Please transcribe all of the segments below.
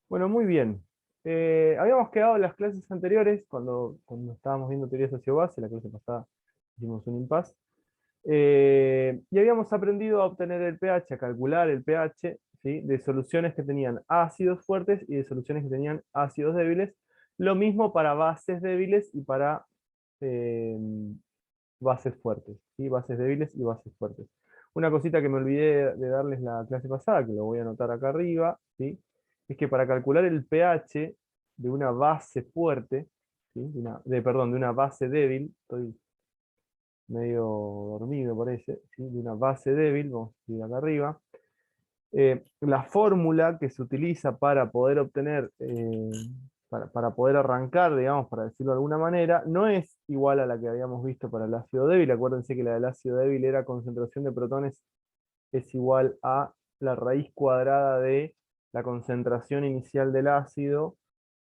Bueno, muy bien. Habíamos quedado en las clases anteriores, cuando estábamos viendo teoría socio-base, la clase pasada hicimos un impasse, y habíamos aprendido a obtener el pH, a calcular el pH, ¿sí? De soluciones que tenían ácidos fuertes y de soluciones que tenían ácidos débiles. Lo mismo para bases débiles y para eh, bases fuertes, ¿sí? Bases débiles y bases fuertes. Una cosita que me olvidé de darles la clase pasada, que lo voy a anotar acá arriba, ¿sí? Es que para calcular el pH de una base fuerte, ¿sí? Perdón, de una base débil, estoy medio dormido parece, ¿sí? De una base débil, vamos a ir acá arriba, la fórmula que se utiliza para poder obtener, para poder arrancar, digamos, para decirlo de alguna manera, no es igual a la que habíamos visto para el ácido débil. Acuérdense que la del ácido débil era concentración de protones es igual a la raíz cuadrada de la concentración inicial del ácido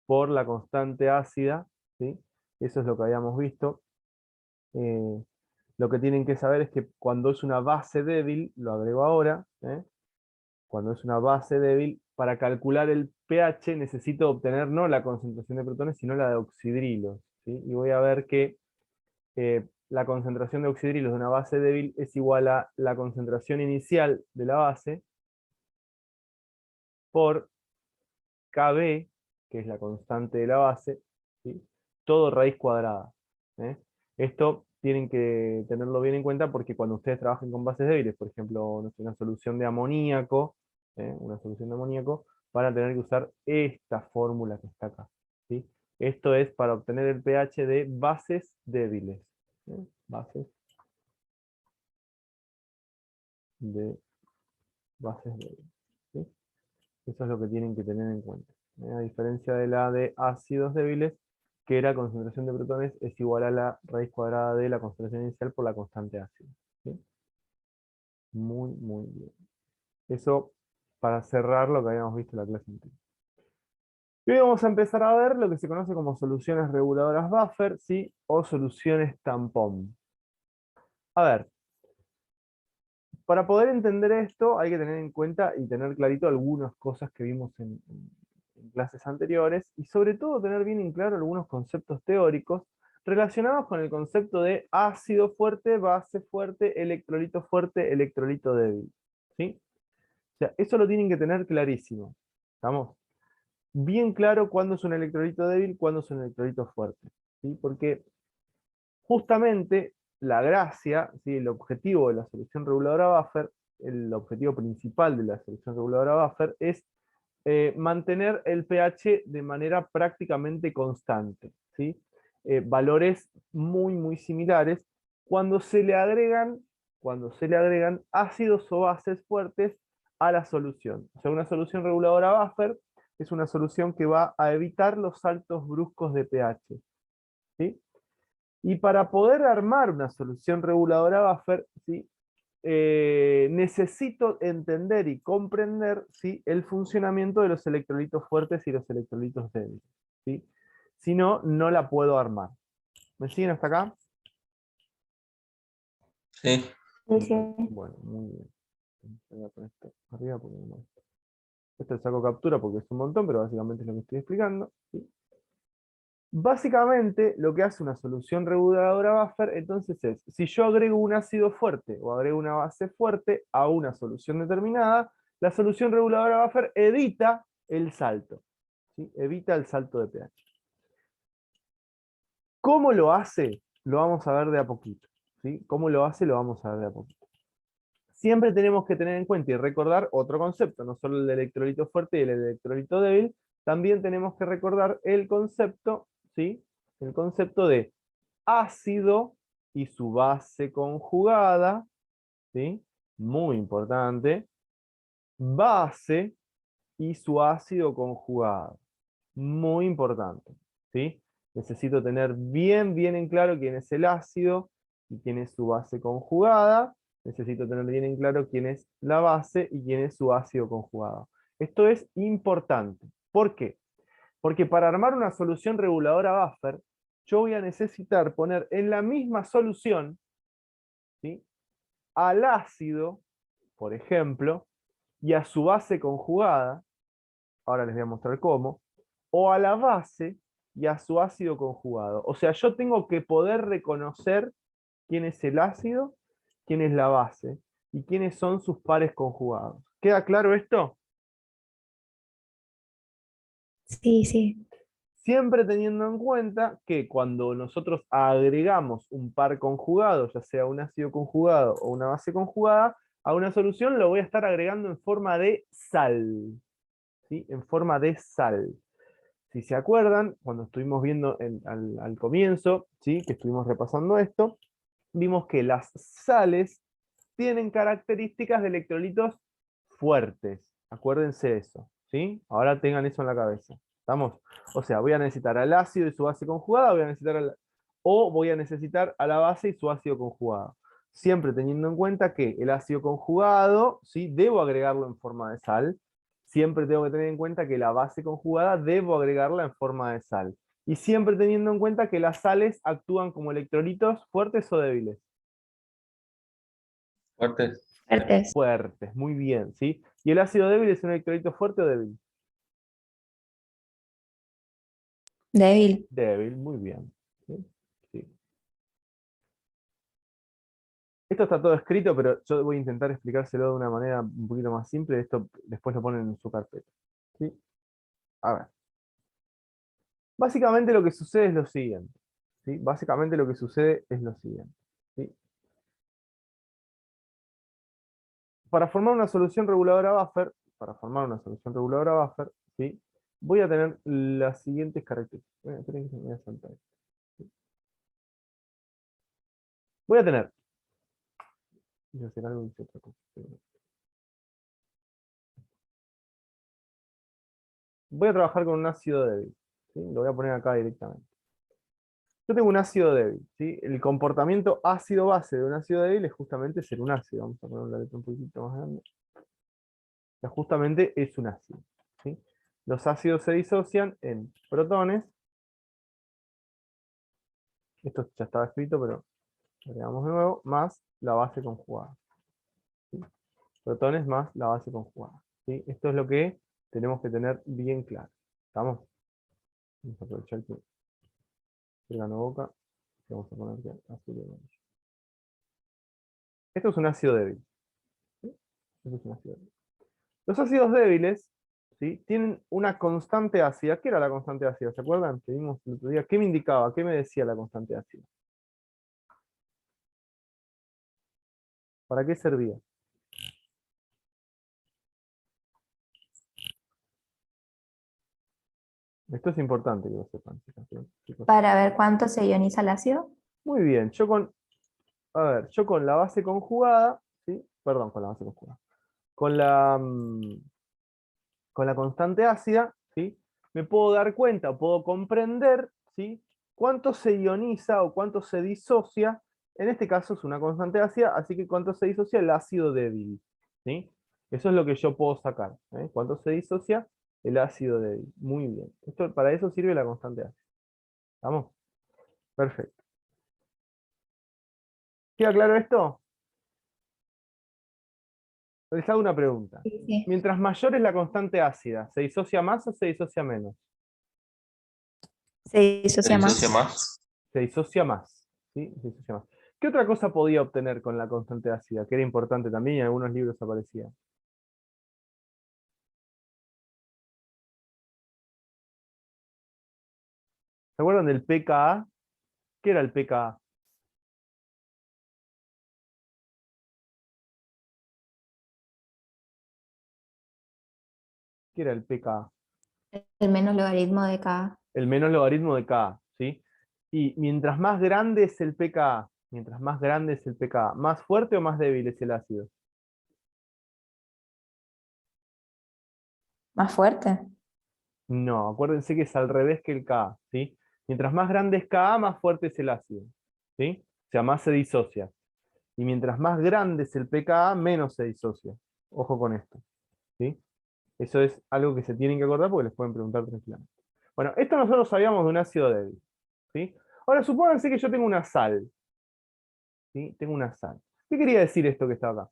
por la constante ácida, ¿sí? Eso es lo que habíamos visto. Eh, lo que tienen que saber es que cuando es una base débil, lo agrego ahora, cuando es una base débil, para calcular el pH necesito obtener no la concentración de protones, sino la de oxidrilos, ¿sí? Y voy a ver que la concentración de oxidrilos de una base débil es igual a la concentración inicial de la base por Kb, que es la constante de la base, ¿sí? Todo raíz cuadrada. ¿Eh? Esto tienen que tenerlo bien en cuenta porque cuando ustedes trabajen con bases débiles, por ejemplo, no sé, una solución de amoníaco, una solución de amoníaco, van a tener que usar esta fórmula que está acá, ¿sí? Esto es para obtener el pH de bases débiles. Bases de bases débiles. ¿Sí? Eso es lo que tienen que tener en cuenta. A diferencia de la de ácidos débiles, que la concentración de protones es igual a la raíz cuadrada de la concentración inicial por la constante ácida. ¿Sí? Muy, muy bien. Eso para cerrar lo que habíamos visto en la clase anterior. Y hoy vamos a empezar a ver lo que se conoce como soluciones reguladoras buffer, ¿sí? O soluciones tampón. A ver, para poder entender esto hay que tener en cuenta y tener clarito algunas cosas que vimos en clases anteriores y sobre todo tener bien en claro algunos conceptos teóricos relacionados con el concepto de ácido fuerte, base fuerte, electrolito débil. ¿Sí? O sea, eso lo tienen que tener clarísimo. ¿Estamos? Bien claro cuándo es un electrolito débil, cuándo es un electrolito fuerte. ¿Sí? Porque justamente la gracia, ¿sí? El objetivo de la solución reguladora buffer, el objetivo principal de la solución reguladora buffer es mantener el pH de manera prácticamente constante, ¿sí? Valores muy, muy similares cuando cuando se le agregan ácidos o bases fuertes a la solución. O sea, una solución reguladora buffer es una solución que va a evitar los saltos bruscos de pH, ¿sí? Y para poder armar una solución reguladora buffer, ¿sí? Necesito entender y comprender, ¿sí? El funcionamiento de los electrolitos fuertes y los electrolitos débiles, ¿sí? Si no, no la puedo armar. ¿Me siguen hasta acá? Sí. Bueno, muy bien. Voy a poner esto arriba porque no. Esto le saco captura porque es un montón, pero básicamente es lo que estoy explicando, ¿sí? Básicamente, lo que hace una solución reguladora buffer, entonces es, si yo agrego un ácido fuerte o agrego una base fuerte a una solución determinada, la solución reguladora buffer evita el salto, ¿sí? Evita el salto de pH. ¿Cómo lo hace? Lo vamos a ver de a poquito, ¿sí? ¿Cómo lo hace? Lo vamos a ver de a poquito. Siempre tenemos que tener en cuenta y recordar otro concepto, no solo el de electrolito fuerte y el electrolito débil, también tenemos que recordar el concepto, ¿sí? El concepto de ácido y su base conjugada, ¿sí? Muy importante. Base y su ácido conjugado. Muy importante, ¿sí? Necesito tener bien, bien en claro quién es el ácido y quién es su base conjugada. Necesito tener bien en claro quién es la base y quién es su ácido conjugado. Esto es importante. ¿Por qué? Porque para armar una solución reguladora buffer, yo voy a necesitar poner en la misma solución, ¿sí? Al ácido, por ejemplo, y a su base conjugada, ahora les voy a mostrar cómo, o a la base y a su ácido conjugado. O sea, yo tengo que poder reconocer quién es el ácido, quién es la base y quiénes son sus pares conjugados. ¿Queda claro esto? Sí, sí. Siempre teniendo en cuenta que cuando nosotros agregamos un par conjugado, ya sea un ácido conjugado o una base conjugada, a una solución lo voy a estar agregando en forma de sal. ¿Sí? En forma de sal. Si se acuerdan, cuando estuvimos viendo al comienzo, ¿sí? Que estuvimos repasando esto, vimos que las sales tienen características de electrolitos fuertes. Acuérdense eso, ¿sí? Ahora tengan eso en la cabeza. ¿Estamos? O sea, voy a necesitar al ácido y su base conjugada, o voy a necesitar a la base y su ácido conjugado. Siempre teniendo en cuenta que el ácido conjugado, ¿sí? Debo agregarlo en forma de sal. Siempre tengo que tener en cuenta que la base conjugada debo agregarla en forma de sal. Y siempre teniendo en cuenta que las sales actúan como electrolitos fuertes o débiles. Fuertes. Fuertes. Fuertes, muy bien, ¿sí? ¿Y el ácido débil es un electrolito fuerte o débil? Débil. Débil, muy bien. ¿Sí? Sí. Esto está todo escrito, pero yo voy a intentar explicárselo de una manera un poquito más simple. Esto después lo ponen en su carpeta. ¿Sí? A ver. Básicamente lo que sucede es lo siguiente. ¿Sí? Básicamente lo que sucede es lo siguiente. ¿Sí? Para formar una solución reguladora buffer, ¿sí? Voy a tener las siguientes características. Esperen que se me voy a saltar. Voy a tener. Voy a hacer algo y hice otra cosa. Voy a trabajar con un ácido débil. ¿Sí? Lo voy a poner acá directamente. Yo tengo un ácido débil. ¿Sí? El comportamiento ácido-base de un ácido débil es justamente ser un ácido. Vamos a poner la letra un poquito más grande. O sea, justamente es un ácido. ¿Sí? Los ácidos se disocian en protones. Esto ya estaba escrito, pero lo agregamos de nuevo, más la base conjugada. ¿Sí? Protones más la base conjugada. ¿Sí? Esto es lo que tenemos que tener bien claro. ¿Estamos? Vamos a aprovechar que ganó boca. Vamos a poner que azul y amarillo. Esto es un ácido débil. ¿Sí? Esto es un ácido débil. Los ácidos débiles, ¿sí? Tienen una constante ácida. ¿Qué era la constante ácida? ¿Se acuerdan? Que vimos el otro día. ¿Qué me indicaba? ¿Qué me decía la constante ácida? ¿Para qué servía? Esto es importante que lo sepan, chicas, chicos. Para ver cuánto se ioniza el ácido. Muy bien. A ver, yo con la base conjugada, ¿sí? Perdón, con la base conjugada. Con con la constante ácida, ¿sí? Me puedo dar cuenta, puedo comprender, ¿sí? Cuánto se ioniza o cuánto se disocia. En este caso es una constante ácida, así que cuánto se disocia el ácido débil, ¿sí? Eso es lo que yo puedo sacar, ¿eh? Cuánto se disocia el ácido débil. Muy bien. Para eso sirve la constante ácida. ¿Estamos? Perfecto. ¿Queda claro esto? Les hago una pregunta. Sí, sí. Mientras mayor es la constante ácida, ¿se disocia más o se disocia menos? Se Se disocia disocia más. más. Se disocia más. ¿Sí? Se disocia más. ¿Qué otra cosa podía obtener con la constante ácida? Que era importante también y en algunos libros aparecía. ¿Se acuerdan del pKa? ¿Qué era el pKa? ¿Qué era el pKa? El menos logaritmo de K. El menos logaritmo de Ka, ¿sí? Y mientras más grande es el pKa, mientras más grande es el pKa, ¿más fuerte o más débil es el ácido? Más fuerte. No, acuérdense que es al revés que el Ka, ¿sí? Mientras más grande es Ka, más fuerte es el ácido, ¿sí? O sea, más se disocia. Y mientras más grande es el pKa, menos se disocia. Ojo con esto, ¿sí? Eso es algo que se tienen que acordar porque les pueden preguntar tranquilamente. Bueno, esto nosotros sabíamos de un ácido débil, ¿sí? Ahora, supónganse que yo tengo una sal, ¿sí? Tengo una sal. ¿Qué quería decir esto que está acá?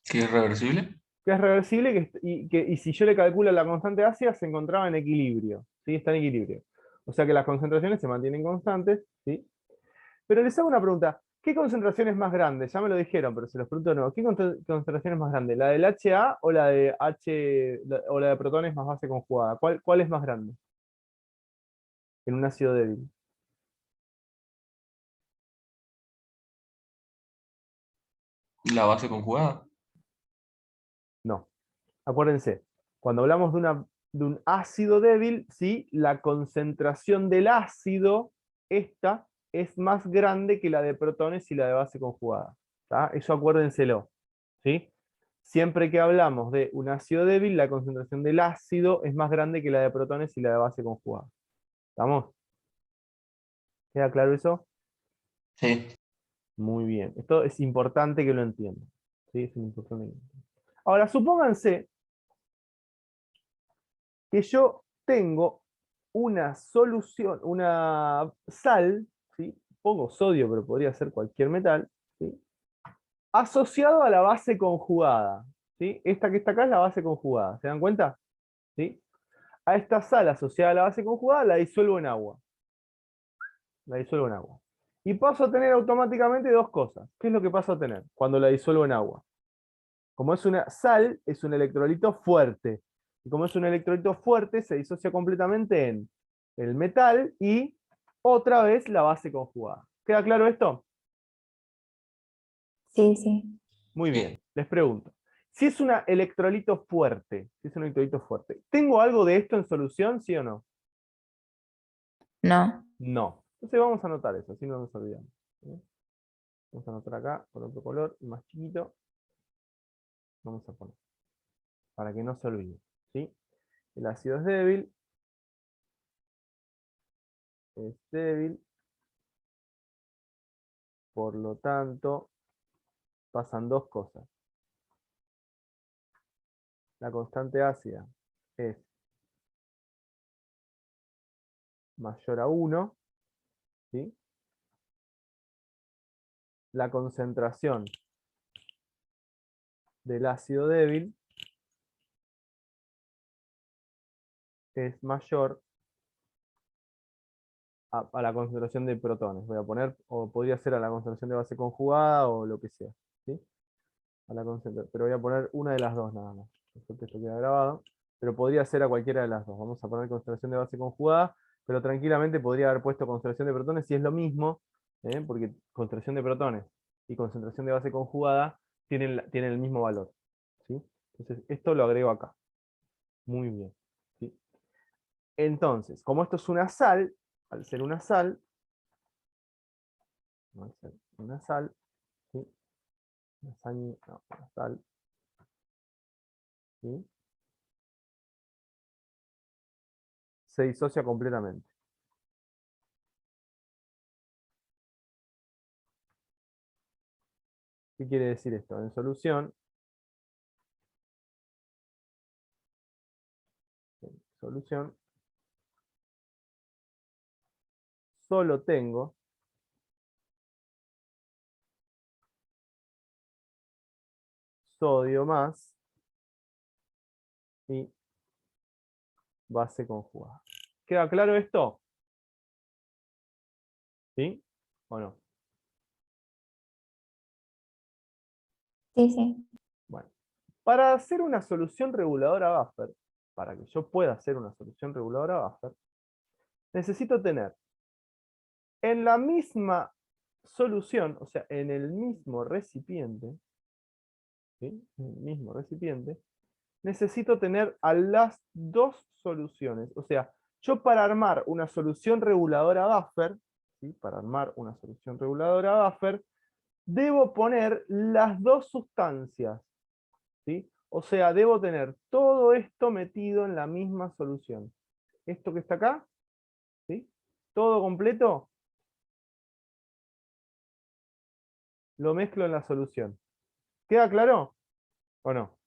¿Qué es reversible? Que es reversible y si yo le calculo la constante ácida se encontraba en equilibrio, ¿sí? Está en equilibrio. O sea que las concentraciones se mantienen constantes, ¿sí? Pero les hago una pregunta, ¿qué concentración es más grande? Ya me lo dijeron, pero se los pregunto de nuevo. ¿Qué concentración es más grande? ¿La del HA o la de o la de protones más base conjugada? ¿Cuál es más grande en un ácido débil? La base conjugada. No. Acuérdense, cuando hablamos de un ácido débil, ¿sí? La concentración del ácido, esta, es más grande que la de protones y la de base conjugada. ¿Tá? Eso acuérdenselo. ¿Sí? Siempre que hablamos de un ácido débil, la concentración del ácido es más grande que la de protones y la de base conjugada. ¿Estamos? ¿Queda claro eso? Sí. Muy bien. Esto es importante que lo entiendan. ¿Sí? Es importante que lo entiendan. Ahora, supónganse que yo tengo una solución, una sal, ¿sí? Pongo sodio, pero podría ser cualquier metal, ¿sí? Asociado a la base conjugada. ¿Sí? Esta que está acá es la base conjugada. ¿Se dan cuenta? ¿Sí? A esta sal asociada a la base conjugada la disuelvo en agua. La disuelvo en agua. Y paso a tener automáticamente dos cosas. ¿Qué es lo que paso a tener cuando la disuelvo en agua? Como es una sal, es un electrolito fuerte. Y como es un electrolito fuerte, se disocia completamente en el metal y otra vez la base conjugada. ¿Queda claro esto? Sí, sí. Muy bien. Sí. Les pregunto. Si es un electrolito fuerte, si es un electrolito fuerte, ¿tengo algo de esto en solución, sí o no? No. No. Entonces vamos a anotar eso, así no nos olvidamos. ¿Eh? Vamos a anotar acá con otro color más chiquito. Vamos a poner, para que no se olvide. ¿Sí? El ácido es débil, por lo tanto, pasan dos cosas. La constante ácida es mayor a 1, ¿sí? La concentración del ácido débil es mayor a la concentración de protones. Voy a poner, o podría ser a la concentración de base conjugada o lo que sea, ¿sí? Pero voy a poner una de las dos nada más. Por suerte esto queda grabado. Pero podría ser a cualquiera de las dos. Vamos a poner concentración de base conjugada, pero tranquilamente podría haber puesto concentración de protones si es lo mismo, porque concentración de protones y concentración de base conjugada tienen el mismo valor. ¿Sí? Entonces, esto lo agrego acá. Muy bien. ¿Sí? Entonces, como esto es una sal, al ser una sal, ¿sí? Una sal, ¿sí? Se disocia completamente. ¿Qué quiere decir esto? En solución, solo tengo sodio más y base conjugada. ¿Queda claro esto? ¿Sí? ¿O no? Sí, sí. Bueno, para hacer una solución reguladora Buffer, para que yo pueda hacer una solución reguladora Buffer, necesito tener en la misma solución, o sea, en el mismo recipiente, ¿sí? En el mismo recipiente, necesito tener a las dos soluciones. O sea, yo para armar una solución reguladora Buffer, ¿sí? Para armar una solución reguladora Buffer, debo poner las dos sustancias. ¿Sí? O sea, debo tener todo esto metido en la misma solución. Esto que está acá, ¿sí? Todo completo, lo mezclo en la solución. ¿Queda claro o no?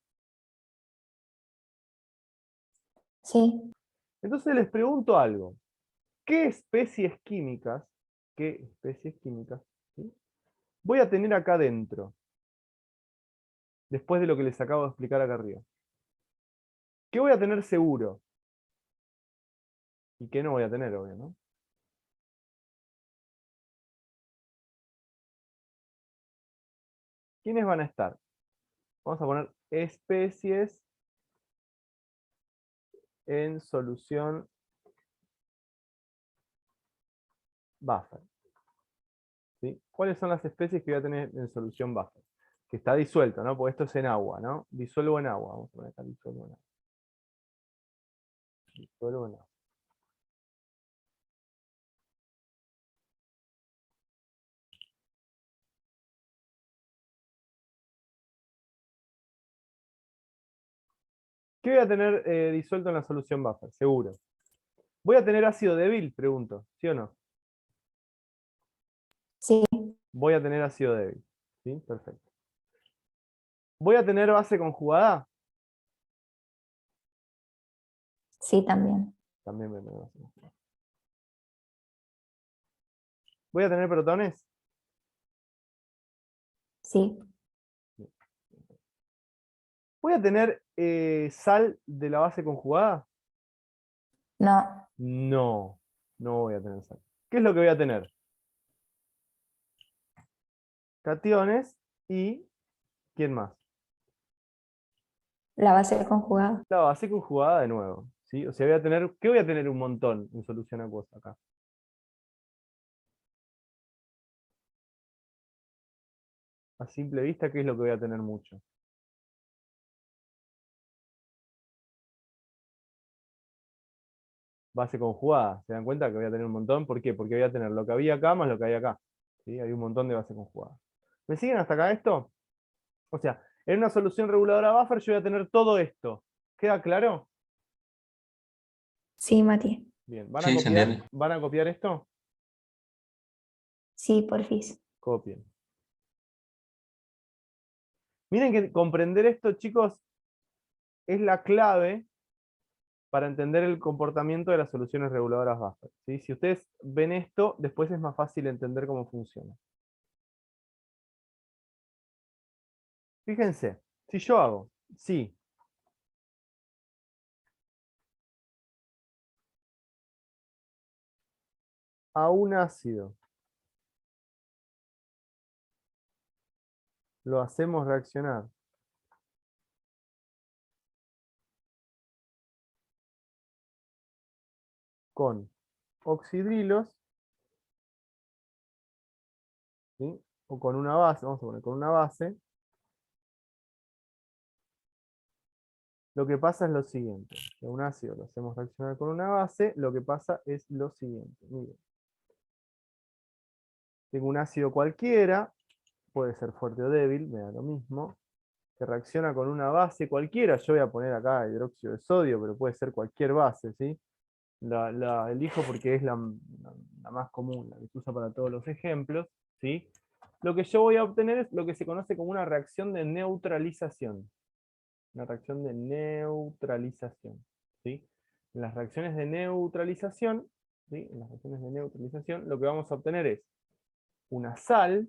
Sí. Entonces les pregunto algo. ¿Qué especies químicas, qué especies químicas, ¿sí? Voy a tener acá dentro? después de lo que les acabo de explicar acá arriba. ¿Qué voy a tener seguro? ¿Y qué no voy a tener, obvio, no? ¿Quiénes van a estar? Vamos a poner especies en solución buffer. ¿Sí? ¿Cuáles son las especies que voy a tener en solución buffer? Que está disuelto, ¿no? Porque esto es en agua, ¿no? Disuelvo en agua. Vamos a poner acá disuelvo en agua. Disuelvo en agua. ¿Qué voy a tener disuelto en la solución buffer? Seguro. ¿Voy a tener ácido débil? Pregunto. ¿Sí o no? Sí, Voy a tener ácido débil. ¿Sí? Perfecto. ¿Voy a tener base conjugada? sí también. También voy a tener base conjugada. ¿Voy a tener protones? Sí, ¿Voy a tener sal de la base conjugada? no, No, no voy a tener sal. ¿Qué es lo que voy a tener? Cationes y ¿quién más? la base conjugada. La base conjugada de nuevo. ¿Sí? O sea, voy a tener, ¿qué voy a tener un montón en solución acuosa acá? A simple vista, ¿qué es lo que voy a tener mucho? Base conjugada. ¿Se dan cuenta que voy a tener un montón? ¿Por qué? Porque voy a tener lo que había acá más lo que hay acá. ¿Sí? Hay un montón de base conjugada. ¿Me siguen hasta acá esto? O sea, en una solución reguladora buffer yo voy a tener todo esto. ¿Queda claro? Sí, Mati. Bien. Sí, se entiende. ¿Van a copiar esto? Sí, porfis. Copien. Miren que comprender esto, chicos, es la clave para entender el comportamiento de las soluciones reguladoras buffer. ¿Sí? Si ustedes ven esto, después es más fácil entender cómo funciona. Fíjense, si yo hago, sí, a un ácido lo hacemos reaccionar con oxidrilos, ¿sí? O con una base, vamos a poner con una base, lo que pasa es lo siguiente. Si a un ácido lo hacemos reaccionar con una base, lo que pasa es lo siguiente. Miren. Tengo un ácido cualquiera, puede ser fuerte o débil, me da lo mismo, que reacciona con una base cualquiera. Yo voy a poner acá hidróxido de sodio, pero puede ser cualquier base, ¿sí? La elijo porque es la más común, la que se usa para todos los ejemplos, ¿sí? Lo que yo voy a obtener es lo que se conoce como una reacción de neutralización. Una reacción de neutralización, ¿sí? En las reacciones de neutralización, ¿sí? En las reacciones de neutralización, lo que vamos a obtener es una sal,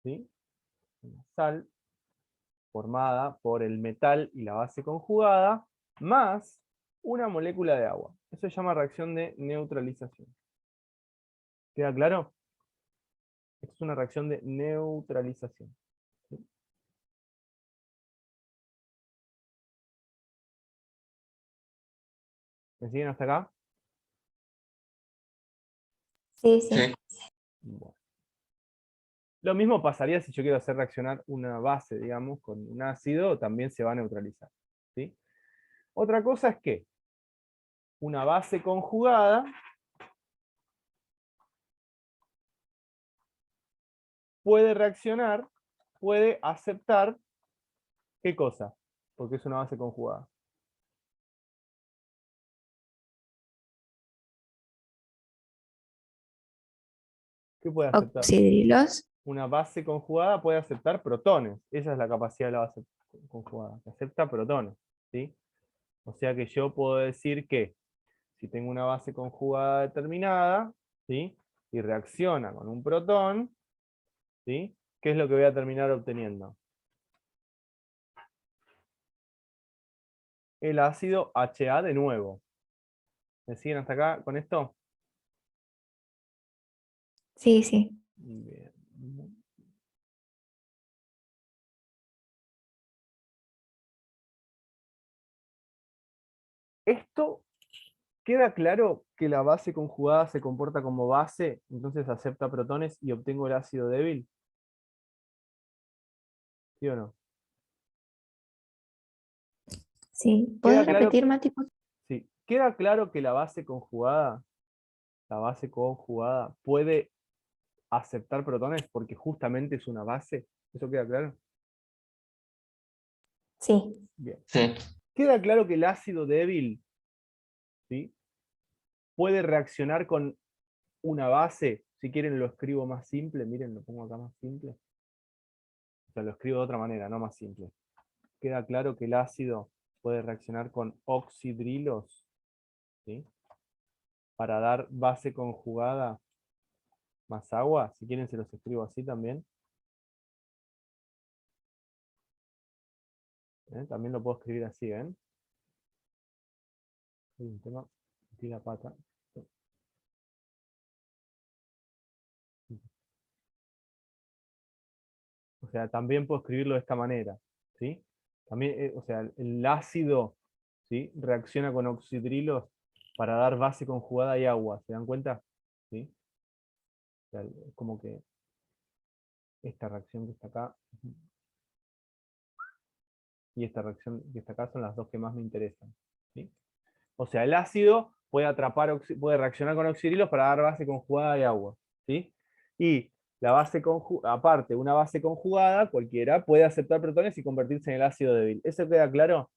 ¿sí? Una sal formada por el metal y la base conjugada, más una molécula de agua. Eso se llama reacción de neutralización. ¿Queda claro? Esto es una reacción de neutralización. ¿Sí? ¿Me siguen hasta acá? Sí, sí. Sí, Bueno. Lo mismo pasaría si yo quiero hacer reaccionar una base, digamos, con un ácido, también se va a neutralizar. ¿Sí? Otra cosa es que una base conjugada puede reaccionar, puede aceptar, ¿qué cosa? Porque es una base conjugada. ¿Qué puede aceptar? Oxidrilos. Una base conjugada puede aceptar protones. Esa es la capacidad de la base conjugada, que acepta protones. ¿Sí? O sea que yo puedo decir que si tengo una base conjugada determinada, ¿sí? Y reacciona con un protón, ¿sí? ¿Qué es lo que voy a terminar obteniendo? el ácido HA de nuevo. ¿Me siguen hasta acá con esto? Sí, sí. Bien. Esto queda claro que la base conjugada se comporta como base, entonces acepta protones y obtengo el ácido débil. ¿Sí o no? Sí. Queda ¿Puedes claro, repetir, Mati? sí, queda claro que la base conjugada puede aceptar protones porque justamente es una base. ¿Eso queda claro? Sí. Bien. Sí. Queda claro que el ácido débil, ¿sí?, puede reaccionar con una base. Si quieren lo escribo más simple, miren, lo pongo acá más simple. O sea, lo escribo de otra manera, no más simple. Queda claro que el ácido puede reaccionar con oxidrilos, ¿sí?, para dar base conjugada más agua. Si quieren se los escribo así también. También lo puedo escribir así, ¿ven? Hay un tema, metí la pata. O sea, también puedo escribirlo de esta manera, ¿sí? También, o sea, el ácido, ¿sí?, reacciona con oxidrilos para dar base conjugada y agua. ¿Se dan cuenta? ¿Sí? O sea, es como que esta reacción que está acá y esta reacción que está acá son las dos que más me interesan, ¿sí? O sea, el ácido puede puede reaccionar con oxidrilos para dar base conjugada y agua, ¿sí? Y la base aparte, una base conjugada, cualquiera, puede aceptar protones y convertirse en el ácido débil. ¿Eso queda claro?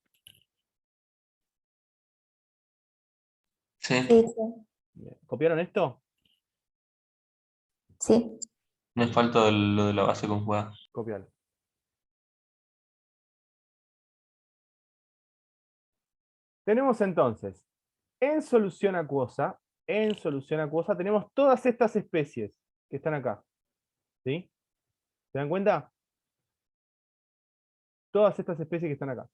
Sí. Sí, sí. Bien. ¿Copiaron esto? Sí. Me falta lo de la base conjugada. Copialo. Tenemos entonces, en solución acuosa tenemos todas estas especies que están acá, ¿sí? ¿Se dan cuenta? Todas estas especies que están acá.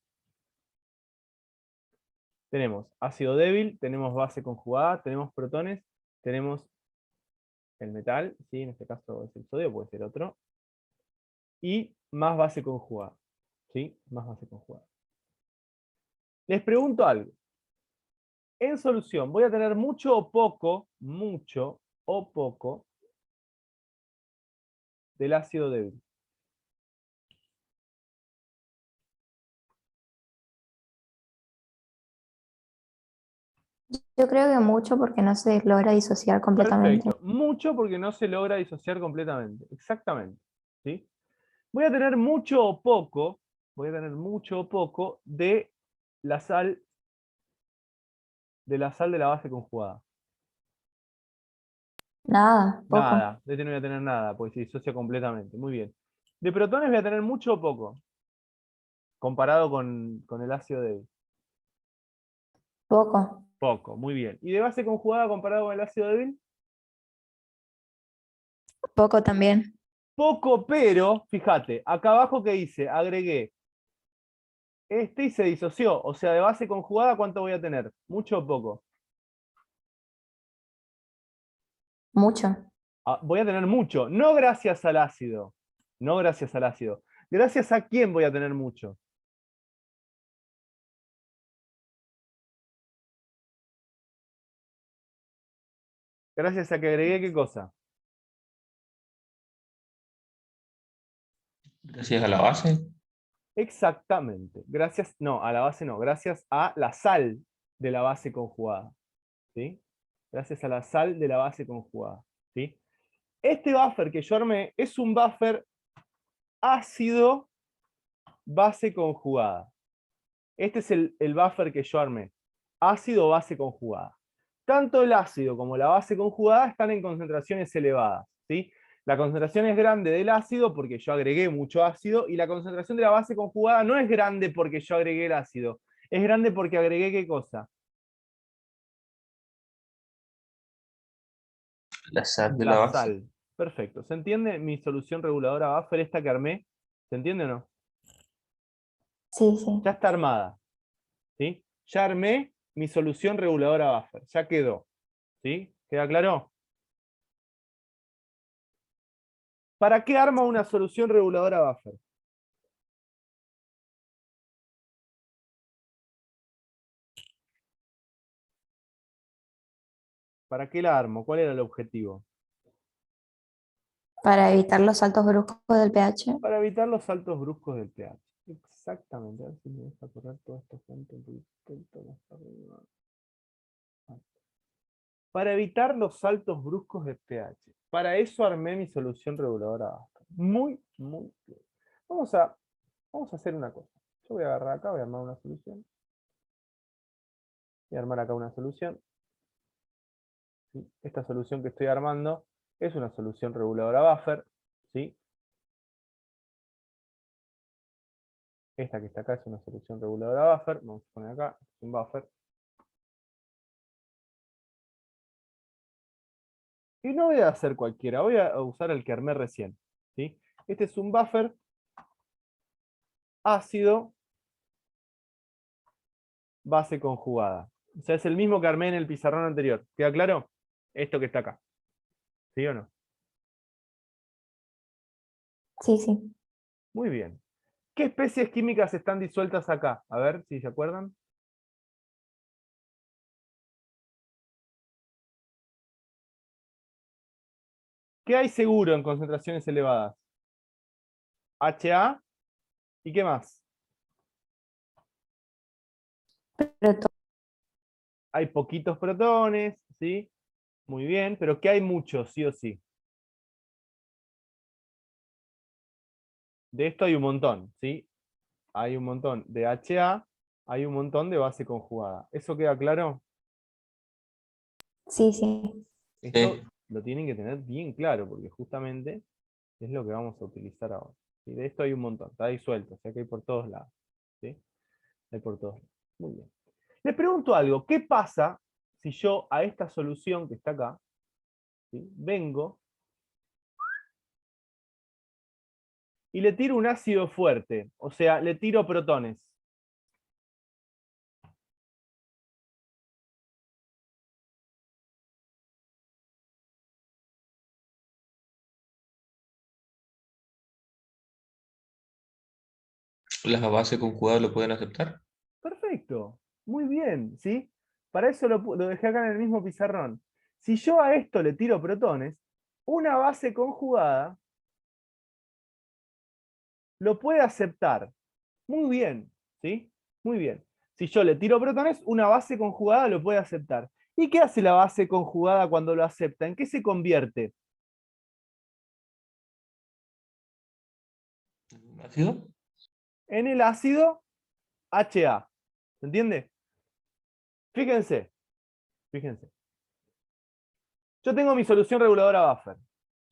Tenemos ácido débil, tenemos base conjugada, tenemos protones, tenemos el metal, ¿sí?, en este caso es el sodio, puede ser otro, y más base conjugada, ¿sí? Más base conjugada. Les pregunto algo. En solución, ¿voy a tener mucho o poco del ácido débil? Yo creo que mucho porque no se logra disociar completamente. Perfecto. Mucho porque no se logra disociar completamente. Exactamente. ¿Sí? Voy a tener mucho o poco de la sal de la base conjugada. Nada, poco. Nada, de este no voy a tener nada, porque se disocia completamente. Muy bien. De protones voy a tener mucho o poco, comparado con el ácido débil. Poco. Poco, muy bien. ¿Y de base conjugada comparado con el ácido débil? Poco también. Poco, pero, fíjate, acá abajo que hice, agregué este y se disoció. O sea, de base conjugada, ¿cuánto voy a tener? ¿Mucho o poco? Mucho. Voy a tener mucho, no gracias al ácido. No gracias al ácido. ¿Gracias a quién voy a tener mucho? Gracias a que agregué qué cosa. Gracias a la base. Exactamente. Gracias, no, a la base no. Gracias a la sal de la base conjugada. ¿Sí? Gracias a la sal de la base conjugada. ¿Sí? Este buffer que yo armé es un buffer ácido base conjugada. Este es el buffer que yo armé. Ácido base conjugada. Tanto el ácido como la base conjugada están en concentraciones elevadas, ¿sí? La concentración es grande del ácido porque yo agregué mucho ácido, y la concentración de la base conjugada no es grande porque yo agregué el ácido. Es grande porque agregué ¿qué cosa? La sal de la La base. sal. Perfecto. ¿Se entiende mi solución reguladora buffer, esta que armé? ¿Se entiende o no? Sí, sí. Ya está armada, ¿sí? ya armé mi solución reguladora buffer, ya quedó. ¿Sí? ¿Queda claro? ¿Para qué arma una solución reguladora buffer? ¿Para qué la armo? ¿Cuál era el objetivo? Para evitar los saltos bruscos del pH. Para evitar los saltos bruscos del pH. Exactamente. A ver si me deja correr todo esto junto un poquito más arriba. Para evitar los saltos bruscos del pH. Para eso armé mi solución reguladora buffer. Muy, muy bien. Vamos a hacer una cosa. Yo voy a agarrar acá, voy a armar una solución. Voy a armar acá una solución. ¿Sí? Esta solución que estoy armando es una solución reguladora buffer. ¿Sí? Esta que está acá es una solución reguladora buffer. Vamos a poner acá, es un buffer. Y no voy a hacer cualquiera, voy a usar el que armé recién. ¿Sí? Este es un buffer ácido base conjugada. O sea, es el mismo que armé en el pizarrón anterior. ¿Queda claro? Esto que está acá. ¿Sí o no? Sí, sí. Muy bien. ¿Qué especies químicas están disueltas acá? A ver si se acuerdan. ¿Qué hay seguro en concentraciones elevadas? HA. ¿Y qué más? Proto- Hay poquitos protones, ¿sí? Muy bien, pero ¿qué hay muchos, sí o sí? De esto hay un montón, ¿sí? Hay un montón de HA, hay un montón de base conjugada. ¿Eso queda claro? Sí, sí. Esto Sí. lo tienen que tener bien claro, porque justamente es lo que vamos a utilizar ahora. ¿Sí? De esto hay un montón, está disuelto, o sea que hay por todos lados. ¿Sí? Hay por todos lados. Muy bien. Les pregunto algo, ¿qué pasa si yo a esta solución que está acá, ¿sí? Vengo y le tiro un ácido fuerte? O sea, le tiro protones. ¿Las bases conjugadas lo pueden aceptar? Perfecto, muy bien, ¿sí? Para eso lo dejé acá en el mismo pizarrón. Si yo a esto le tiro protones, una base conjugada lo puede aceptar. Muy bien, ¿sí? Muy bien. Si yo le tiro protones, una base conjugada lo puede aceptar. ¿Y qué hace la base conjugada cuando lo acepta? ¿En qué se convierte? ¿Ácido? En el ácido HA. ¿Se entiende? Fíjense, fíjense. Yo tengo mi solución reguladora buffer.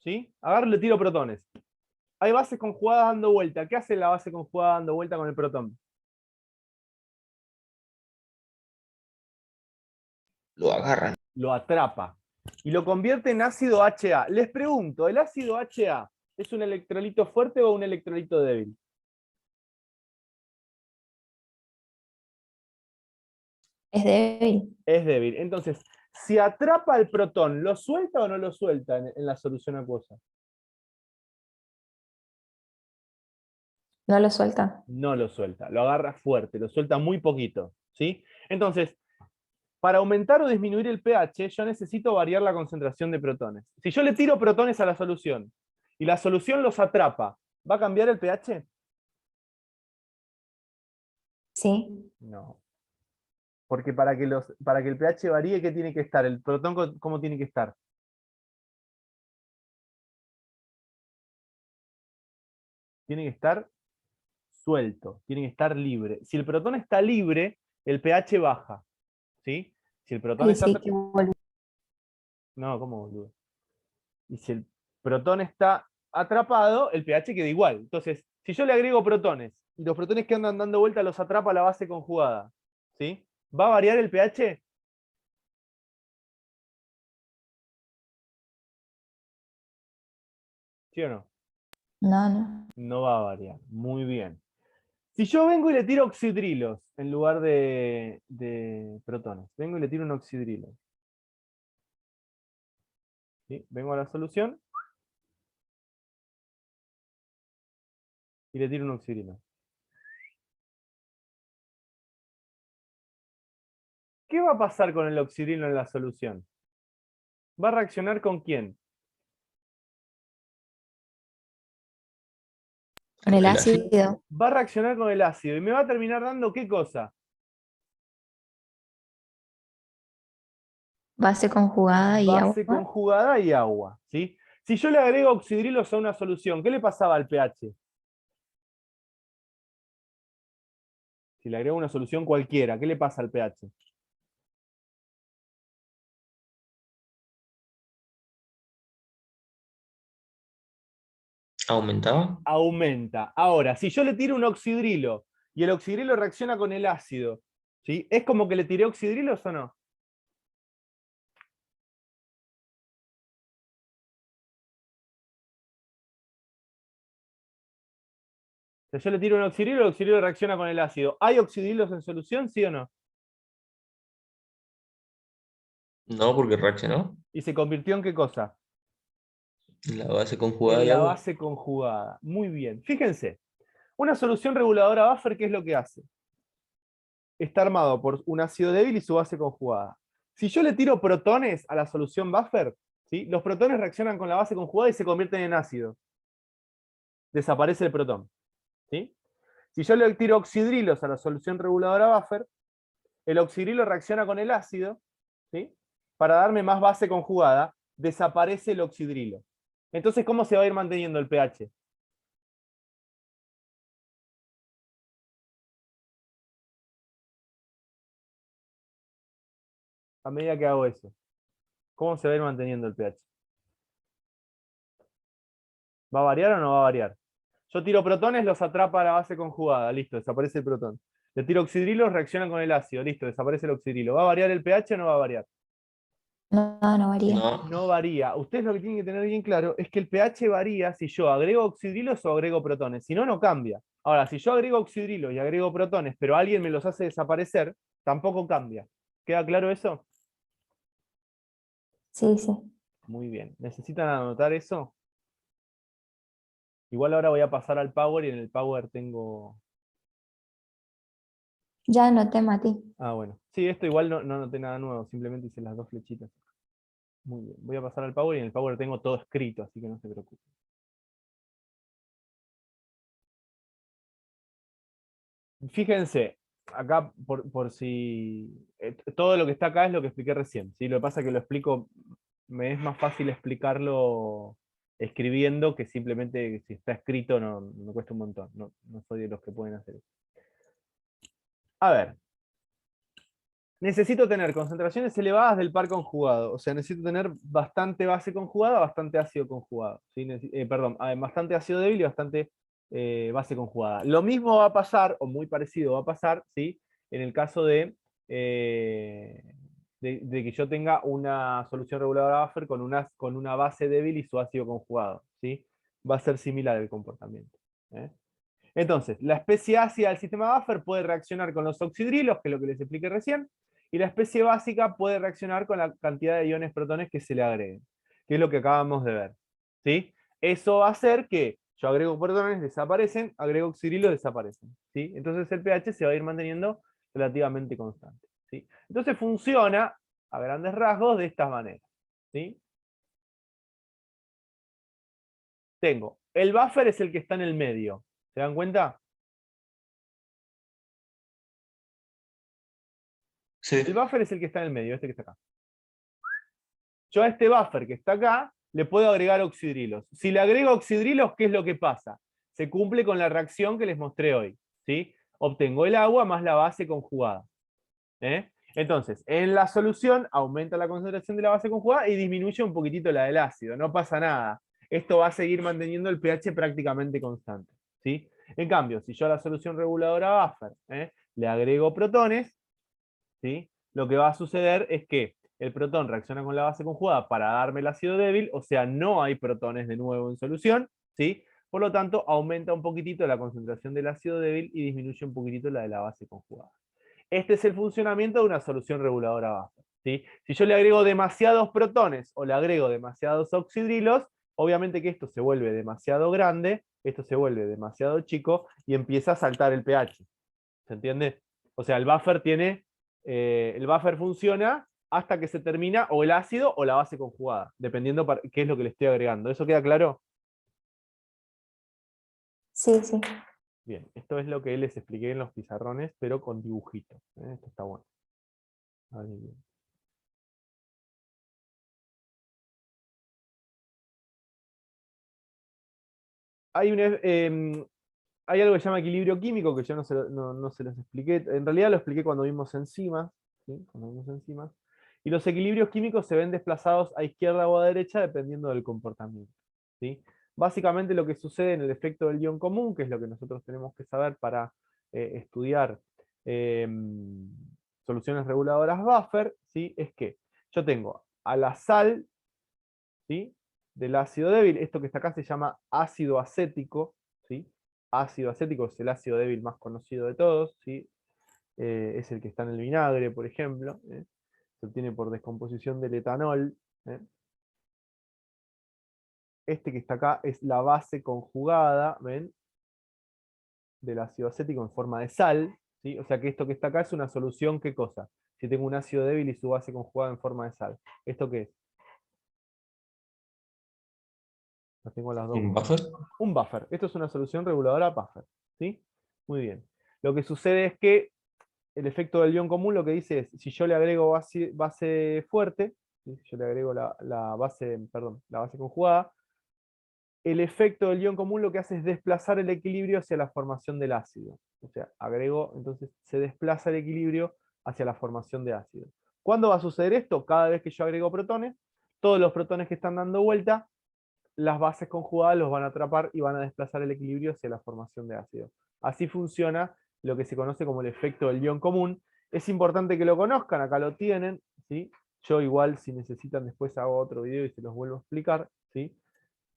¿Sí? Agarro y le tiro protones. Hay bases conjugadas dando vuelta. ¿Qué hace la base conjugada dando vuelta con el protón? Lo agarran. Lo atrapa y lo convierte en ácido HA. Les pregunto, ¿el ácido HA es un electrolito fuerte o un electrolito débil? Es débil. Es débil. Entonces, si atrapa el protón, ¿lo suelta o no lo suelta en la solución acuosa? No lo suelta. No lo suelta, lo agarra fuerte, lo suelta muy poquito. ¿Sí? Entonces, para aumentar o disminuir el pH, yo necesito variar la concentración de protones. Si yo le tiro protones a la solución y la solución los atrapa, ¿va a cambiar el pH? Sí. No. Porque para que el pH varíe, ¿qué tiene que estar? ¿El protón cómo tiene que estar? Tiene que estar suelto, tiene que estar libre. Si el protón está libre, el pH baja. ¿Sí? Si el protón Ahí está... sí que vuelve. No, ¿cómo boludo? Y si el protón está atrapado, el pH queda igual. Entonces, si yo le agrego protones y los protones que andan dando vuelta los atrapa la base conjugada, ¿sí? ¿Va a variar el pH? ¿Sí o no? No, no. No va a variar. Muy bien. Si yo vengo y le tiro oxidrilos en lugar de protones, vengo y le tiro un oxidrilo. ¿Sí? Vengo a la solución y le tiro un oxidrilo. ¿Qué va a pasar con el oxidrilo en la solución? ¿Va a reaccionar con quién? Con el ¿El ácido? ácido, Va a reaccionar con el ácido y me va a terminar dando ¿qué cosa? base conjugada y Base agua. conjugada y agua. ¿Sí? Si yo le agrego oxidrilos a una solución, ¿qué le pasaba al pH? Si le agrego una solución cualquiera, ¿qué le pasa al pH? ¿Aumentaba? Aumenta. Ahora, si yo le tiro un oxidrilo y el oxidrilo reacciona con el ácido, ¿sí? ¿Es como que le tiré oxidrilos o no? Si yo le tiro un oxidrilo, el oxidrilo reacciona con el ácido. ¿Hay oxidrilos en solución, sí o no? No, porque reaccionó. ¿Y se convirtió en qué cosa? La base conjugada En y la agua. base conjugada. Muy bien. Fíjense, una solución reguladora buffer, ¿qué es lo que hace? Está armado por un ácido débil y su base conjugada. Si yo le tiro protones a la solución buffer, ¿sí? Los protones reaccionan con la base conjugada y se convierten en ácido. Desaparece el protón. ¿Sí? Si yo le tiro oxidrilos a la solución reguladora buffer, el oxidrilo reacciona con el ácido, ¿sí? Para darme más base conjugada, desaparece el oxidrilo. Entonces, ¿cómo se va a ir manteniendo el pH? A medida que hago eso. ¿Cómo se va a ir manteniendo el pH? ¿Va a variar o no va a variar? Yo tiro protones, los atrapa a la base conjugada, listo, desaparece el protón. Le tiro oxidrilos, reaccionan con el ácido, listo, desaparece el oxidrilo. ¿Va a variar el pH o no va a variar? No, no varía. No. No varía. Ustedes lo que tienen que tener bien claro es que el pH varía si yo agrego oxidrilos o agrego protones. Si no, no cambia. Ahora, si yo agrego oxidrilos y agrego protones, pero alguien me los hace desaparecer, tampoco cambia. ¿Queda claro eso? Sí, sí. Muy bien. ¿Necesitan anotar eso? Igual ahora voy a pasar al Power y en el Power tengo... Ya anoté, Mati. Ah, bueno. Sí, esto igual no anoté nada nuevo, simplemente hice las dos flechitas. Muy bien. Voy a pasar al Power y en el Power tengo todo escrito, así que no se preocupen. Fíjense, acá por si... todo lo que está acá es lo que expliqué recién. ¿Sí? Lo que pasa es que lo explico, me es más fácil explicarlo escribiendo que simplemente si está escrito no, me cuesta un montón. No soy de los que pueden hacer eso. A ver, necesito tener concentraciones elevadas del par conjugado. O sea, necesito tener bastante base conjugada, bastante ácido conjugado. ¿Sí? Perdón, bastante ácido débil y bastante base conjugada. Lo mismo va a pasar, o muy parecido va a pasar, ¿sí? En el caso eh, de que yo tenga una solución reguladora buffer con una base débil y su ácido conjugado. ¿Sí? Va a ser similar el comportamiento. ¿Eh? Entonces, la especie ácida del sistema buffer puede reaccionar con los oxidrilos, que es lo que les expliqué recién, y la especie básica puede reaccionar con la cantidad de iones protones que se le agreguen, que es lo que acabamos de ver. ¿Sí? Eso va a hacer que yo agrego protones, desaparecen, agrego oxidrilos, desaparecen. ¿Sí? Entonces el pH se va a ir manteniendo relativamente constante. ¿Sí? Entonces funciona a grandes rasgos de esta manera. ¿Sí? Tengo, el buffer es el que está en el medio. ¿Se dan cuenta? El Sí. buffer es el que está en el medio, este que está acá. Yo a este buffer que está acá le puedo agregar oxidrilos. Si le agrego oxidrilos, ¿qué es lo que pasa? Se cumple con la reacción que les mostré hoy. ¿Sí? Obtengo el agua más la base conjugada. ¿Eh? Entonces, en la solución aumenta la concentración de la base conjugada y disminuye un poquitito la del ácido. No pasa nada. Esto va a seguir manteniendo el pH prácticamente constante. ¿Sí? En cambio, si yo a la solución reguladora buffer le agrego protones, ¿sí? Lo que va a suceder es que el protón reacciona con la base conjugada para darme el ácido débil, o sea, no hay protones de nuevo en solución, ¿sí? Por lo tanto, aumenta un poquitito la concentración del ácido débil y disminuye un poquitito la de la base conjugada. Este es el funcionamiento de una solución reguladora Buffer, ¿sí? Si yo le agrego demasiados protones o le agrego demasiados oxidrilos, obviamente que esto se vuelve demasiado grande, esto se vuelve demasiado chico y empieza a saltar el pH. ¿Se entiende? O sea, el buffer funciona hasta que se termina o el ácido o la base conjugada, dependiendo qué es lo que le estoy agregando. ¿Eso queda claro? Sí, sí. Bien, esto es lo que les expliqué en los pizarrones, pero con dibujitos. Esto está bueno. Ahí bien. Hay algo que se llama equilibrio químico, que yo no se los expliqué. En realidad lo expliqué cuando vimos enzimas. ¿Sí? Cuando vimos enzimas. Y los equilibrios químicos se ven desplazados a izquierda o a derecha dependiendo del comportamiento. ¿Sí? Básicamente lo que sucede en el efecto del ion común, que es lo que nosotros tenemos que saber para estudiar soluciones reguladoras buffer, ¿sí? Es que yo tengo a la sal, ¿sí? Del ácido débil, esto que está acá se llama ácido acético, ¿sí? Ácido acético es el ácido débil más conocido de todos, ¿sí? Es el que está en el vinagre, por ejemplo. Se obtiene por descomposición del etanol. Este que está acá es la base conjugada, ¿ven? Del ácido acético en forma de sal, ¿sí? O sea que esto que está acá es una solución, ¿qué cosa? Si tengo un ácido débil y su base conjugada en forma de sal. ¿Esto qué es? Las tengo las dos. ¿Un buffer? Un buffer. Esto es una solución reguladora buffer, ¿sí? Muy bien. Lo que sucede es que el efecto del ion común lo que dice es, si yo le agrego base fuerte, ¿sí? Si yo le agrego la base conjugada, el efecto del ion común lo que hace es desplazar el equilibrio hacia la formación del ácido. O sea, agrego, entonces se desplaza el equilibrio hacia la formación de ácido. ¿Cuándo va a suceder esto? Cada vez que yo agrego protones, todos los protones que están dando vuelta, las bases conjugadas los van a atrapar y van a desplazar el equilibrio hacia la formación de ácido. Así funciona lo que se conoce como el efecto del ion común. Es importante que lo conozcan, acá lo tienen, ¿sí? Yo igual, si necesitan, después hago otro video y se los vuelvo a explicar, ¿sí?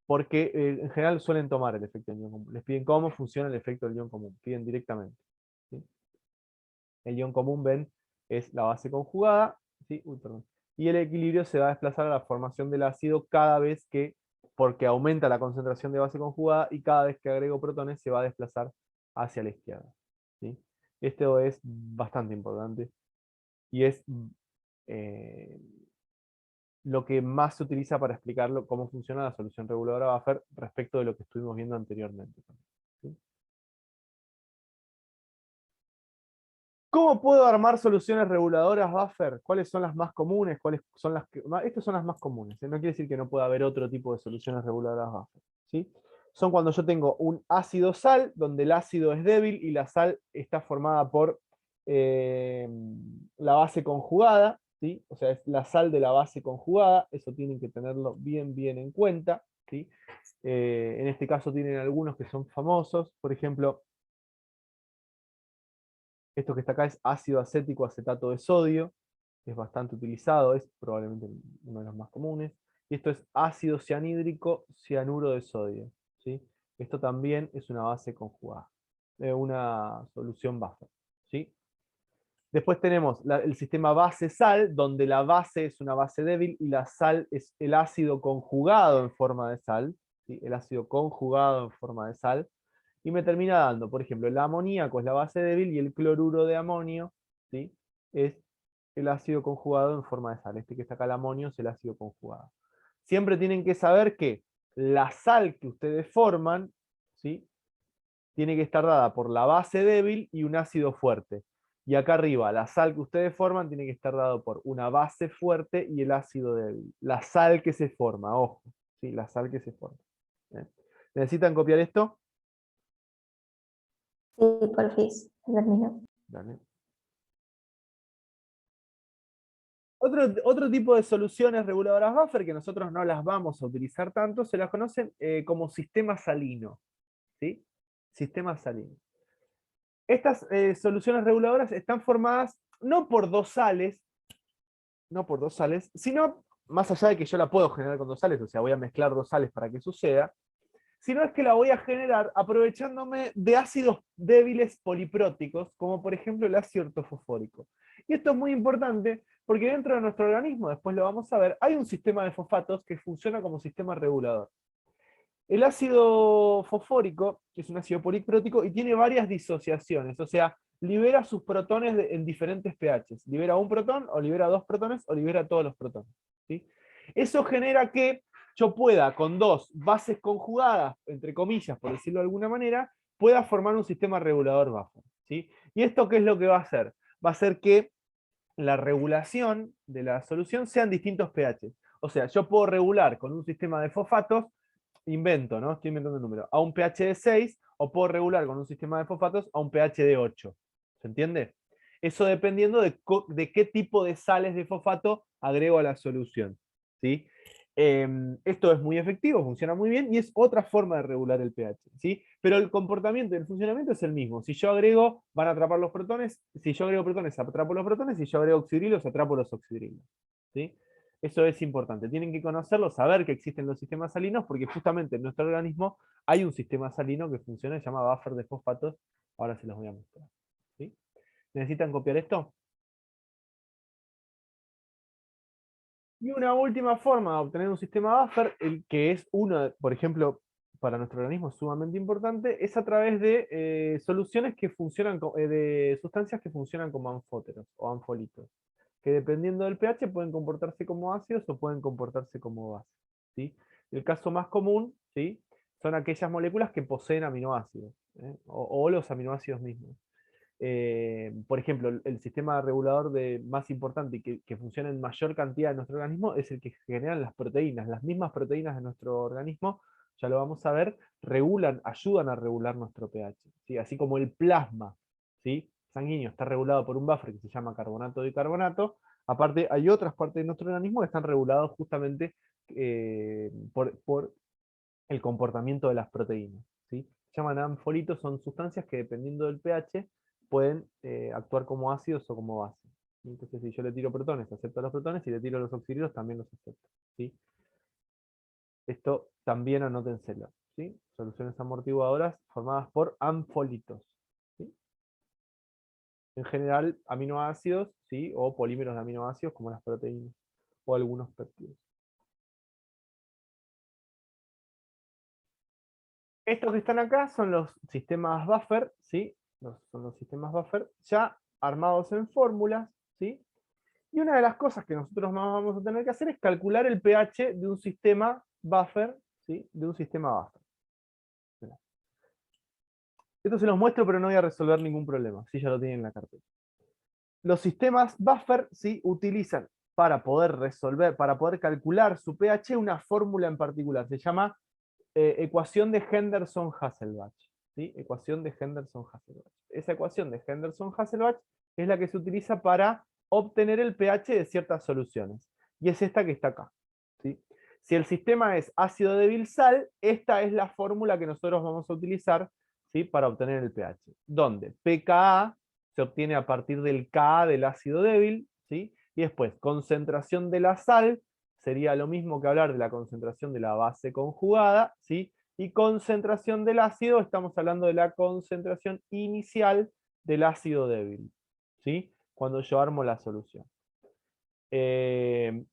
Porque en general suelen tomar el efecto del ion común. Les piden cómo funciona el efecto del ion común, piden directamente. ¿Sí? El ion común, ven, es la base conjugada, ¿sí? Y el equilibrio se va a desplazar a la formación del ácido cada vez que, porque aumenta la concentración de base conjugada, y cada vez que agrego protones se va a desplazar hacia la izquierda. ¿Sí? Esto es bastante importante y es eh, lo que más se utiliza para explicarlo cómo funciona la solución reguladora buffer respecto de lo que estuvimos viendo anteriormente. ¿Sí? ¿Cómo puedo armar soluciones reguladoras buffer? ¿Cuáles son las más comunes? ¿Cuáles son las que, estas son las más comunes? No quiere decir que no pueda haber otro tipo de soluciones reguladoras buffer. ¿Sí? Son cuando yo tengo un ácido sal, donde el ácido es débil y la sal está formada por la base conjugada, ¿sí? O sea, es la sal de la base conjugada, eso tienen que tenerlo bien, bien en cuenta, ¿sí? En este caso tienen algunos que son famosos, por ejemplo, esto que está acá es ácido acético acetato de sodio, es bastante utilizado, es probablemente uno de los más comunes. Y esto es ácido cianhídrico cianuro de sodio, ¿sí? Esto también es una base conjugada, una solución buffer, ¿sí? Después tenemos el sistema base-sal, donde la base es una base débil y la sal es el ácido conjugado en forma de sal, ¿sí? El ácido conjugado en forma de sal, y me termina dando, por ejemplo, el amoníaco es la base débil y el cloruro de amonio, ¿sí? Es el ácido conjugado en forma de sal. Este que está acá, el amonio, es el ácido conjugado. Siempre tienen que saber que la sal que ustedes forman, ¿sí? Tiene que estar dada por la base débil y un ácido fuerte. Y acá arriba, la sal que ustedes forman tiene que estar dado por una base fuerte y el ácido débil. La sal que se forma, ojo, ¿sí? La sal que se forma. ¿Necesitan copiar esto? Sí, porfis, termino. Dale. Otro tipo de soluciones reguladoras buffer que nosotros no las vamos a utilizar tanto, se las conocen como sistema salino. ¿Sí? Sistema salino. Estas soluciones reguladoras están formadas no por dos sales, sino más allá de que yo la puedo generar con dos sales, o sea, voy a mezclar dos sales para que suceda, sino es que la voy a generar aprovechándome de ácidos débiles polipróticos, como por ejemplo el ácido ortofosfórico. Y esto es muy importante porque dentro de nuestro organismo, después lo vamos a ver, hay un sistema de fosfatos que funciona como sistema regulador. El ácido fosfórico es un ácido poliprótico y tiene varias disociaciones, o sea, libera sus protones en diferentes pHs. Libera un protón, o libera dos protones, o libera todos los protones. ¿Sí? Eso genera que yo pueda, con dos bases conjugadas, entre comillas, por decirlo de alguna manera, pueda formar un sistema regulador buffer. ¿Sí? ¿Y esto qué es lo que va a hacer? Va a hacer que la regulación de la solución sean distintos pHs. O sea, yo puedo regular con un sistema de fosfatos, invento, ¿no? Estoy inventando un número, a un pH de 6, o puedo regular con un sistema de fosfatos a un pH de 8. ¿Se entiende? Eso dependiendo de qué tipo de sales de fosfato agrego a la solución. ¿Sí? Esto es muy efectivo, funciona muy bien, y es otra forma de regular el pH. ¿Sí? Pero el comportamiento y el funcionamiento es el mismo. Si yo agrego, van a atrapar los protones. Si yo agrego protones, atrapo los protones. Si yo agrego oxidrilos, atrapo los oxidrilos. ¿Sí? Eso es importante. Tienen que conocerlo, saber que existen los sistemas salinos, porque justamente en nuestro organismo hay un sistema salino que funciona, se llama buffer de fosfatos. Ahora se los voy a mostrar. ¿Sí? ¿Necesitan copiar esto? Y una última forma de obtener un sistema buffer, el que es uno, por ejemplo, para nuestro organismo sumamente importante, es a través de soluciones que funcionan, de sustancias que funcionan como anfóteros o anfolitos, que dependiendo del pH pueden comportarse como ácidos o pueden comportarse como bases. ¿Sí? El caso más común, ¿sí?, son aquellas moléculas que poseen aminoácidos, o los aminoácidos mismos. Por ejemplo, el sistema regulador más importante y que funciona en mayor cantidad en nuestro organismo es el que generan las proteínas. Las mismas proteínas de nuestro organismo, ya lo vamos a ver, ayudan a regular nuestro pH. ¿Sí? Así como el plasma, ¿sí?, sanguíneo está regulado por un buffer que se llama carbonato de bicarbonato. Aparte, hay otras partes de nuestro organismo que están regulados justamente por el comportamiento de las proteínas. ¿Sí? Se llaman anfolitos, son sustancias que dependiendo del pH pueden actuar como ácidos o como bases. Entonces, si yo le tiro protones, acepta los protones, si le tiro los oxidrilos, también los acepta. ¿Sí? Esto también anótenselo. ¿Sí? Soluciones amortiguadoras formadas por anfolitos. ¿Sí? En general, aminoácidos, ¿sí?, o polímeros de aminoácidos como las proteínas o algunos péptidos. Estos que están acá son los sistemas buffer, ¿sí? Son los sistemas buffer ya armados en fórmulas, ¿sí? Y una de las cosas que nosotros más vamos a tener que hacer es calcular el pH de un sistema buffer, ¿sí?, de un sistema buffer. Esto se los muestro, pero no voy a resolver ningún problema, si ya lo tienen en la carpeta. Los sistemas buffer, ¿sí?, utilizan para poder calcular su pH una fórmula en particular, se llama ecuación de Henderson-Hasselbalch. ¿Sí? Ecuación de Henderson-Hasselbalch. Esa ecuación de Henderson-Hasselbalch es la que se utiliza para obtener el pH de ciertas soluciones. Y es esta que está acá. ¿Sí? Si el sistema es ácido débil sal, esta es la fórmula que nosotros vamos a utilizar, ¿sí?, para obtener el pH. Donde pKa se obtiene a partir del Ka del ácido débil, ¿sí?, y después concentración de la sal sería lo mismo que hablar de la concentración de la base conjugada, ¿sí? Y concentración del ácido, estamos hablando de la concentración inicial del ácido débil, ¿sí?, cuando yo armo la solución.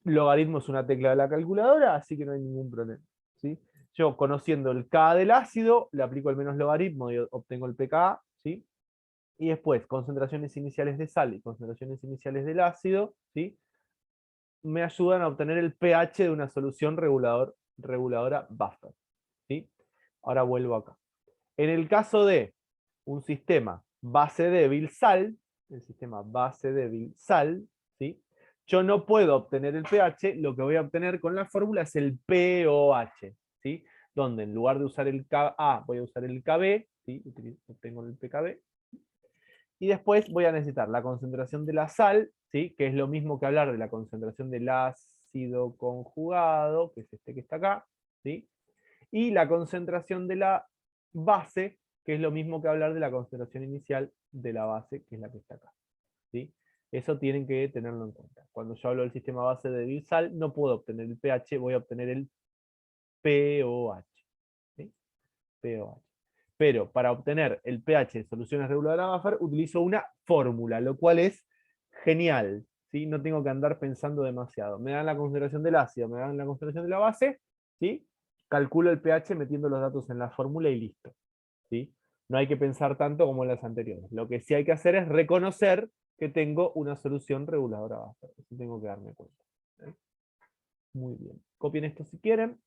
Logaritmo es una tecla de la calculadora, así que no hay ningún problema, ¿sí? Yo, conociendo el K del ácido, le aplico el menos logaritmo y obtengo el pKa, ¿sí? Y después, concentraciones iniciales de sal y concentraciones iniciales del ácido, ¿sí?, me ayudan a obtener el pH de una solución reguladora buffer. ¿Sí? Ahora vuelvo acá. En el caso de un sistema base débil sal, el sistema base débil sal, ¿sí?, yo no puedo obtener el pH, lo que voy a obtener con la fórmula es el pOH, ¿sí?, donde en lugar de usar el Ka voy a usar el Kb, ¿sí?, obtengo el pKb, y después voy a necesitar la concentración de la sal, ¿sí?, que es lo mismo que hablar de la concentración del ácido conjugado, que es este que está acá, ¿sí?, y la concentración de la base, que es lo mismo que hablar de la concentración inicial de la base, que es la que está acá. ¿Sí? Eso tienen que tenerlo en cuenta. Cuando yo hablo del sistema base de Dielsal, no puedo obtener el pH, voy a obtener el pOH. ¿Sí? pOH. Pero para obtener el pH de soluciones reguladoras buffer utilizo una fórmula, lo cual es genial, ¿sí? No tengo que andar pensando demasiado. Me dan la concentración del ácido, me dan la concentración de la base, ¿sí? Calculo el pH metiendo los datos en la fórmula y listo, ¿sí? No hay que pensar tanto como en las anteriores. Lo que sí hay que hacer es reconocer que tengo una solución reguladora buffer. Eso tengo que darme cuenta. Muy bien. Copien esto si quieren.